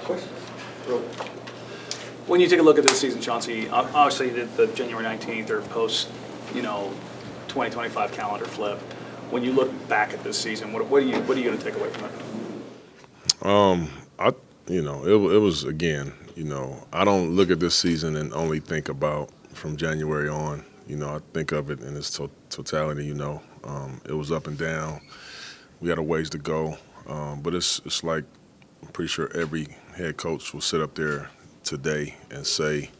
Questions? When you take a look at this season, Chauncey, obviously you did the January 19th or post, 2025 calendar flip. When you look back at this season, what are you going to take away from it? It was again, I don't look at this season and only think about from January on. I think of it in its totality. It was up and down. We had a ways to go, but it's like I'm pretty sure every head coach will sit up there today and say,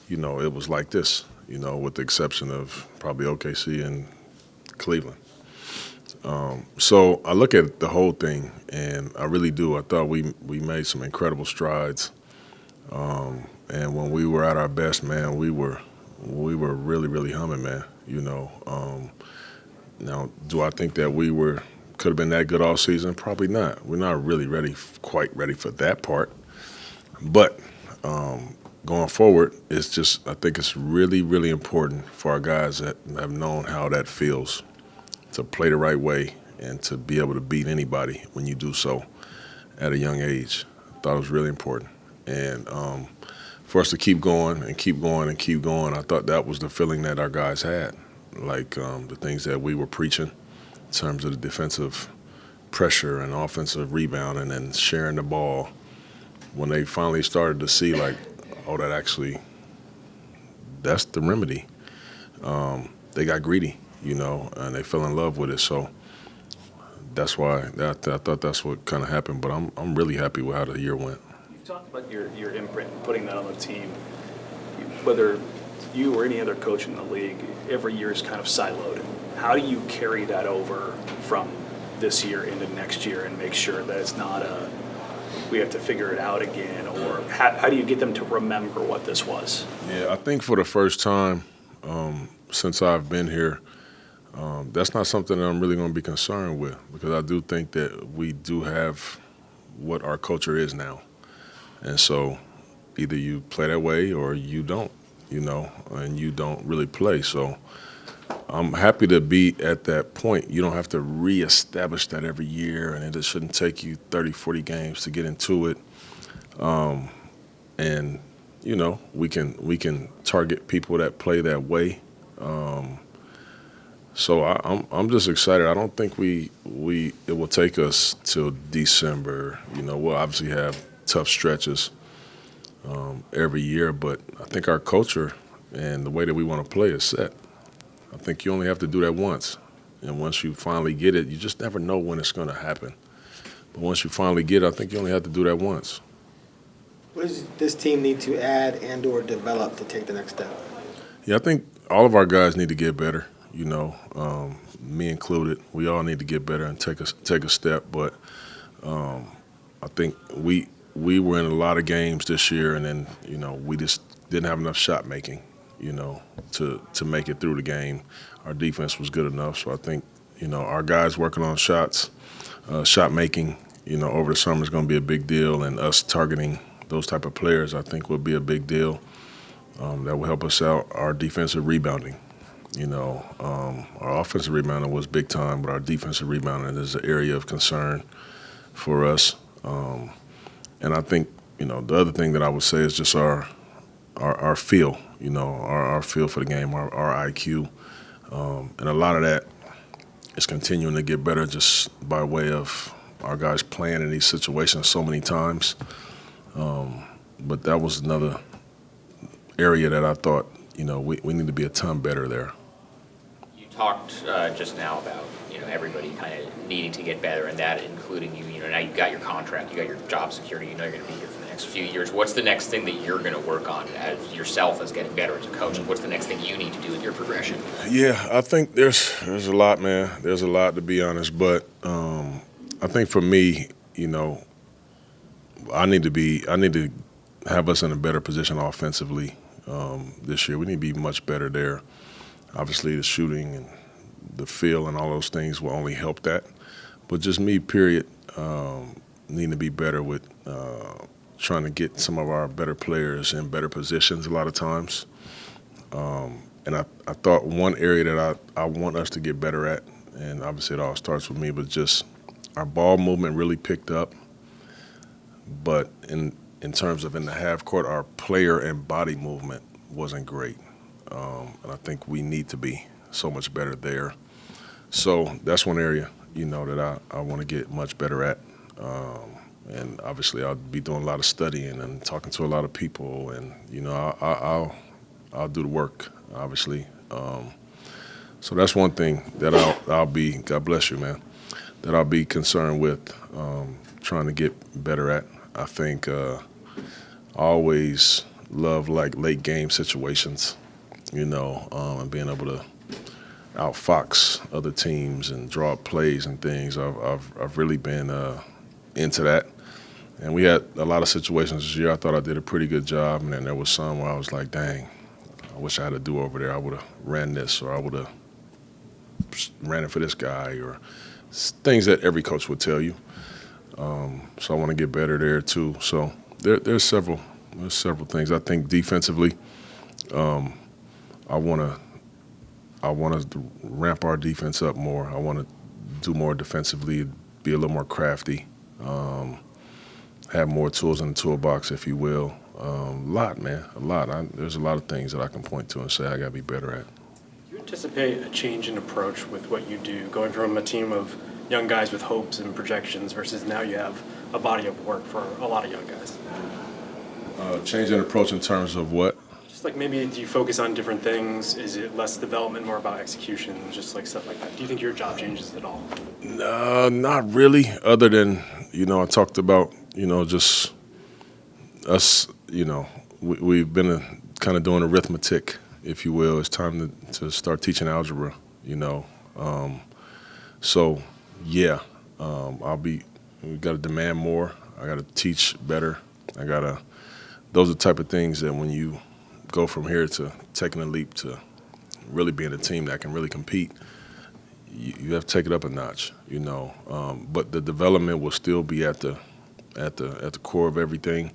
it was like this. With the exception of probably OKC and Cleveland. So I look at the whole thing, and I really do. I thought we made some incredible strides, and when we were at our best, man, we were really, really humming, man. Now, do I think that could have been that good all season? Probably not. We're not really quite ready for that part. But going forward, I think it's really, really important for our guys that have known how that feels to play the right way and to be able to beat anybody when you do so at a young age. I thought it was really important. And for us to keep going and keep going and keep going, I thought that was the feeling that our guys had, like the things that we were preaching in terms of the defensive pressure and offensive rebound and then sharing the ball. When they finally started to see, like, oh, that's the remedy, they got greedy. And they fell in love with it. So that's why I thought that's what kind of happened. But I'm really happy with how the year went. You've talked about your imprint and putting that on the team. Whether you or any other coach in the league, every year is kind of siloed. How do you carry that over from this year into next year and make sure that it's not we have to figure it out again? Or how do you get them to remember what this was? Yeah, I think for the first time since I've been here, that's not something that I'm really going to be concerned with, because I do think that we do have what our culture is now. And so either you play that way or you don't, and you don't really play. So I'm happy to be at that point. You don't have to reestablish that every year, and it shouldn't take you 30, 40 games to get into it. And, we can target people that play that way. So I'm just excited. I don't think it will take us till December. We'll obviously have tough stretches every year, but I think our culture and the way that we want to play is set. I think you only have to do that once, and once you finally get it, you just never know when it's going to happen. But once you finally get it, I think you only have to do that once. What does this team need to add and/or develop to take the next step? Yeah, I think all of our guys need to get better. Me included. We all need to get better and take a step. But I think we were in a lot of games this year, and then we just didn't have enough shot making, to make it through the game. Our defense was good enough, so I think our guys working on shot making, over the summer is going to be a big deal, and us targeting those type of players, I think, will be a big deal. That will help us out. Our defensive rebounding. Our offensive rebounding was big time, but our defensive rebounding is an area of concern for us. And I think, the other thing that I would say is just our feel, our feel for the game, our IQ. And a lot of that is continuing to get better just by way of our guys playing in these situations so many times. But that was another area that I thought, we need to be a ton better there. You talked just now about everybody kind of needing to get better, and that including you. Now you've got your contract, you got your job security. You're going to be here for the next few years. What's the next thing that you're going to work on as yourself as getting better as a coach? And what's the next thing you need to do with your progression? Yeah, I think there's a lot, man. There's a lot, to be honest. But I think for me, I need to have us in a better position offensively this year. We need to be much better there. Obviously, the shooting and the feel and all those things will only help that. But just me, period, need to be better with trying to get some of our better players in better positions a lot of times. And I thought one area that I want us to get better at, and obviously it all starts with me, but just our ball movement really picked up. but in terms of in the half court, our player and body movement wasn't great, and I think we need to be so much better there. So that's one area, that I want to get much better at. And obviously, I'll be doing a lot of studying and talking to a lot of people, and I'll do the work, obviously. So that's one thing that I'll be. God bless you, man. That I'll be concerned with, trying to get better at. I think I always love like late game situations, and being able to outfox other teams and draw up plays and things. I've really been into that. And we had a lot of situations this year. I thought I did a pretty good job, and then there was some where I was like, dang, I wish I had a do-over there. I would have ran this, or I would have ran it for this guy, or things that every coach would tell you. So I want to get better there too. So there's several things. I think defensively, I want to ramp our defense up more. I want to do more defensively, be a little more crafty, have more tools in the toolbox, if you will. A lot. There's a lot of things that I can point to and say I got to be better at. Do you anticipate a change in approach with what you do, going from a team of young guys with hopes and projections versus now you have a body of work for a lot of young guys? Change in approach in terms of what? Just like maybe do you focus on different things? Is it less development, more about execution, just like stuff like that? Do you think your job changes at all? No, not really, other than, I talked about, just us, we've been kind of doing arithmetic, if you will. It's time to start teaching algebra, So, yeah, we got to demand more. I got to teach better. Those are the type of things that when you go from here to taking a leap to really being a team that can really compete, you have to take it up a notch, But the development will still be at the core of everything.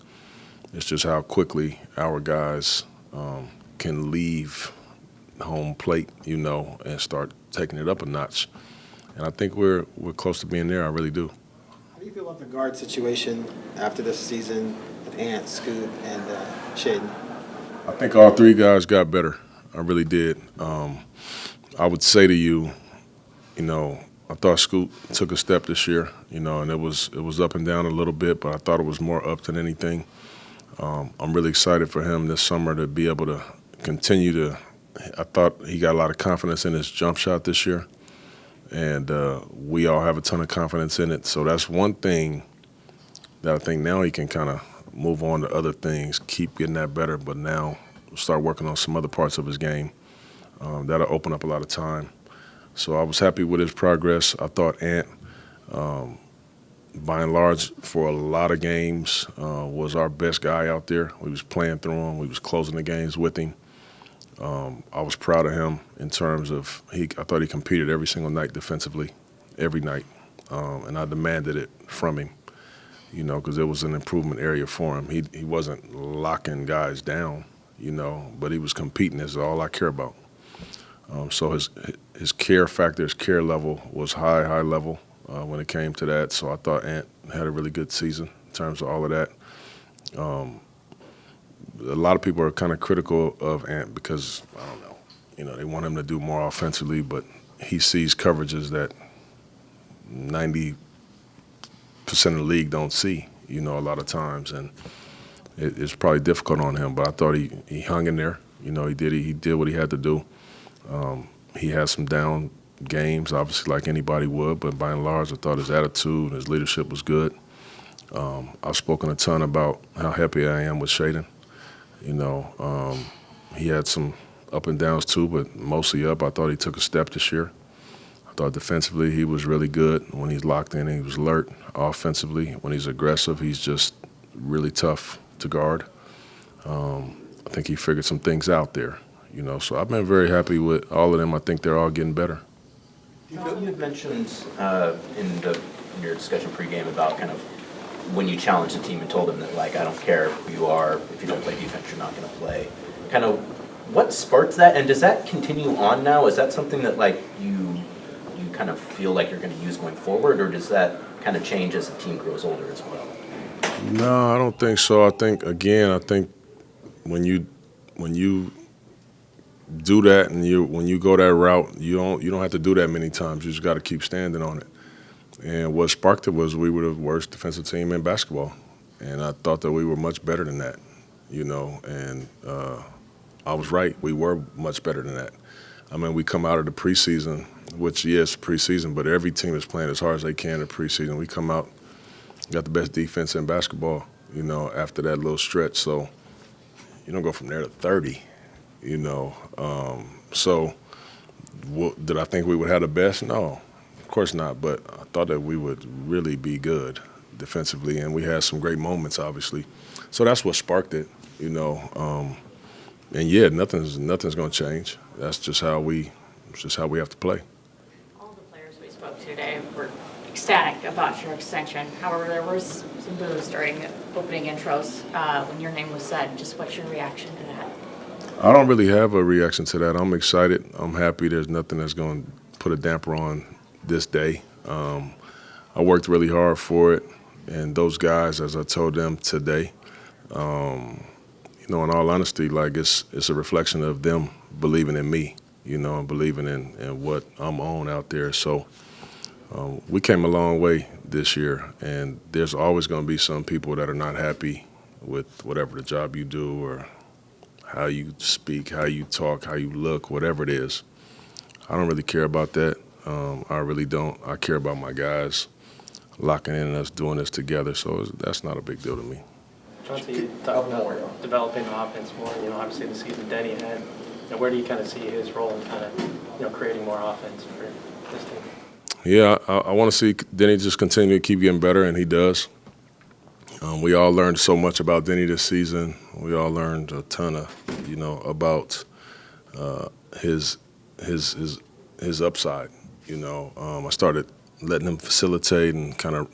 It's just how quickly our guys can leave home plate, and start taking it up a notch. And I think we're close to being there. I really do. How do you feel about the guard situation after this season with Ant, Scoot, and Shaden? I think all three guys got better. I really did. I would say to you, I thought Scoot took a step this year, and it was up and down a little bit, but I thought it was more up than anything. I'm really excited for him this summer to be able to continue to. I thought he got a lot of confidence in his jump shot this year, and we all have a ton of confidence in it. So that's one thing that I think now he can kind of move on to other things, keep getting that better, but now start working on some other parts of his game. That'll open up a lot of time. So I was happy with his progress. I thought Ant, by and large, for a lot of games, was our best guy out there. We was playing through him. We was closing the games with him. I was proud of him in terms of I thought he competed every single night defensively, every night, and I demanded it from him, because it was an improvement area for him. He wasn't locking guys down, but he was competing. Is all I care about. So his care factor, his care level was high level when it came to that. So I thought Ant had a really good season in terms of all of that. A lot of people are kind of critical of Ant because, I don't know, they want him to do more offensively, but he sees coverages that 90% of the league don't see, a lot of times. And it's probably difficult on him, but I thought he hung in there. He did what he had to do. He had some down games, obviously, like anybody would, but by and large, I thought his attitude and his leadership was good. I've spoken a ton about how happy I am with Shaden. He had some up and downs too, but mostly up. I thought he took a step this year. I thought defensively he was really good. When he's locked in, he was alert. Offensively, when he's aggressive, he's just really tough to guard. I think he figured some things out there. So I've been very happy with all of them. I think they're all getting better. You had mentioned in your discussion pregame about kind of when you challenged the team and told them that, like, I don't care who you are, if you don't play defense, you're not going to play. Kind of what sparked that, and does that continue on now? Is that something that, like, you kind of feel like you're going to use going forward, or does that kind of change as the team grows older as well? No, I don't think so. I think when you do that and when you go that route, you don't have to do that many times. You just got to keep standing on it. And what sparked it was we were the worst defensive team in basketball, and I thought that we were much better than that, And I was right. We were much better than that. I mean, we come out of the preseason, which yes, preseason, but every team is playing as hard as they can in the preseason. We come out, got the best defense in basketball, after that little stretch. So you don't go from there to 30, So did I think we would have the best? No, of course not. But I thought that we would really be good defensively, and we had some great moments, obviously. So that's what sparked it. And yeah, nothing's going to change. That's just how we have to play. All the players we spoke to today were ecstatic about your extension. However, there was some boos during the opening intros when your name was said. Just what's your reaction to that? I don't really have a reaction to that. I'm excited. I'm happy. There's nothing that's going to put a damper on this day. I worked really hard for it, and those guys, as I told them today, in all honesty, like it's a reflection of them believing in me, and believing in what I'm on out there. So we came a long way this year, and there's always going to be some people that are not happy with whatever the job you do or how you speak, how you talk, how you look, whatever it is. I don't really care about that. I really don't. I care about my guys locking in and us doing this together, so that's not a big deal to me. Chauncey, you talked about developing the offense more. Obviously the season Denny had. Where do you kind of see his role in kind of, creating more offense for this team? Yeah, I want to see Denny just continue to keep getting better, and he does. We all learned so much about Denny this season. We all learned a ton of, about his upside. I started letting him facilitate and kind of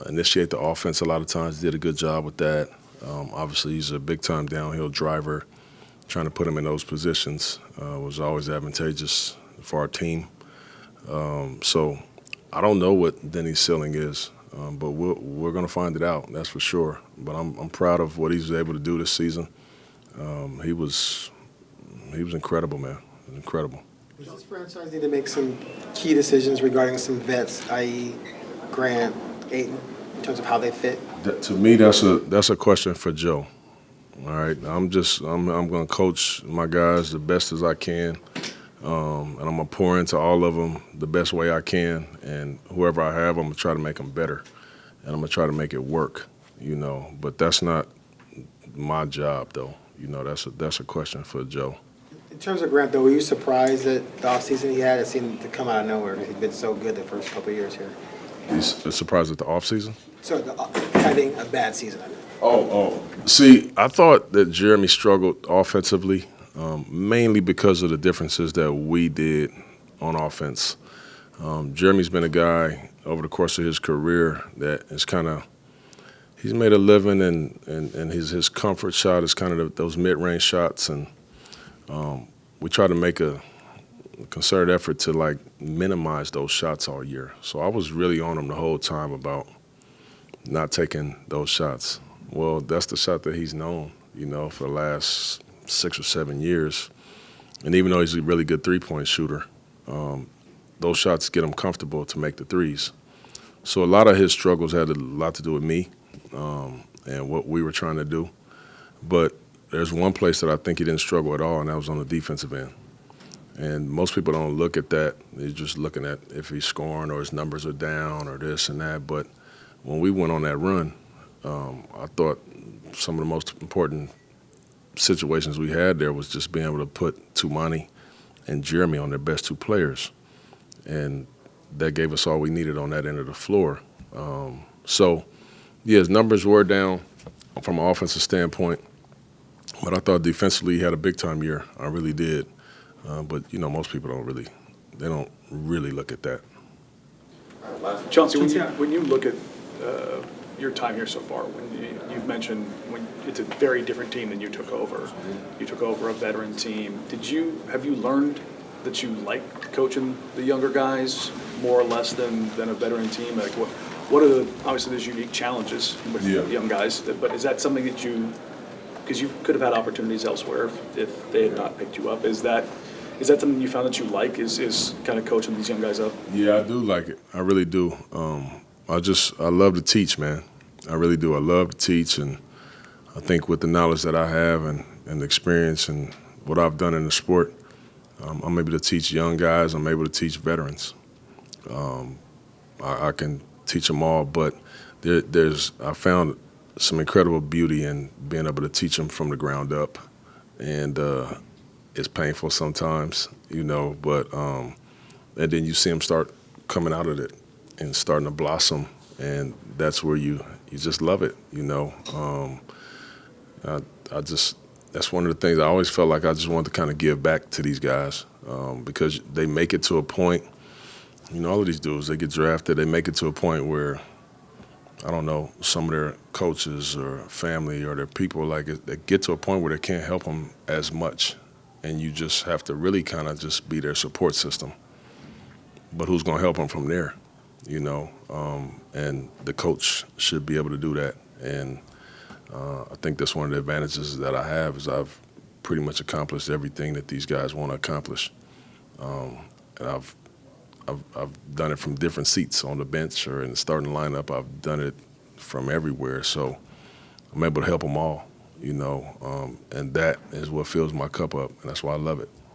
initiate the offense a lot of times. Did a good job with that. Obviously, he's a big-time downhill driver. Trying to put him in those positions was always advantageous for our team. So I don't know what Denny's ceiling is, but we're going to find it out, that's for sure. But I'm proud of what he was able to do this season. He was incredible, man. Incredible. Does this franchise need to make some key decisions regarding some vets, i.e. Grant, Ayton, in terms of how they fit? To me, that's a question for Joe. All right, I'm going to coach my guys the best as I can, and I'm going to pour into all of them the best way I can. And whoever I have, I'm going to try to make them better, and I'm going to try to make it work. But that's not my job, though. That's a question for Joe. In terms of Grant, though, were you surprised at the offseason he had? It seemed to come out of nowhere. He'd been so good the first couple of years here. He's surprised at the offseason? So having a bad season, I mean. Oh. See, I thought that Jeremy struggled offensively, mainly because of the differences that we did on offense. Jeremy's been a guy over the course of his career that is he's made a living, and his comfort shot is kind of those mid-range shots, and we try to make a concerted effort to minimize those shots all year. So I was really on him the whole time about not taking those shots. Well, that's the shot that he's known, for the last 6 or 7 years. And even though he's a really good three-point shooter, those shots get him comfortable to make the threes. So a lot of his struggles had a lot to do with me and what we were trying to do. But there's one place that I think he didn't struggle at all, and that was on the defensive end. And most people don't look at that. They're just looking at if he's scoring or his numbers are down or this and that. But when we went on that run, I thought some of the most important situations we had there was just being able to put Tumani and Jeremy on their best two players. And that gave us all we needed on that end of the floor. So, yeah, his numbers were down from an offensive standpoint. But I thought defensively he had a big-time year. I really did. But, most people don't really look at that. Chauncey, when you look at your time here so far, when you've mentioned when it's a very different team than you took over. You took over a veteran team. Have you learned that you like coaching the younger guys more or less than a veteran team? what are the, obviously there's unique challenges with Yeah. young guys, but is that something that you, because you could have had opportunities elsewhere if they had not picked you up, is that something you found that you like, is kind of coaching these young guys up? Yeah, I do like it. I really do. I love to teach, man. I really do. I love to teach, and I think with the knowledge that I have and the experience and what I've done in the sport, I'm able to teach young guys. I'm able to teach veterans. I can teach them all, but I found some incredible beauty in being able to teach them from the ground up, and it's painful sometimes, but and then you see them start coming out of it and starting to blossom, and that's where you just love it, that's one of the things I always felt like I just wanted to kind of give back to these guys, because they make it to a point. All of these dudes, they get drafted, they make it to a point where, I don't know, some of their coaches or family or their people, they get to a point where they can't help them as much, and you just have to really kind of just be their support system. But who's going to help them from there, and the coach should be able to do that. And I think that's one of the advantages that I have is I've pretty much accomplished everything that these guys want to accomplish. And I've done it from different seats on the bench or in the starting lineup. I've done it from everywhere, so I'm able to help them all, and that is what fills my cup up, and that's why I love it.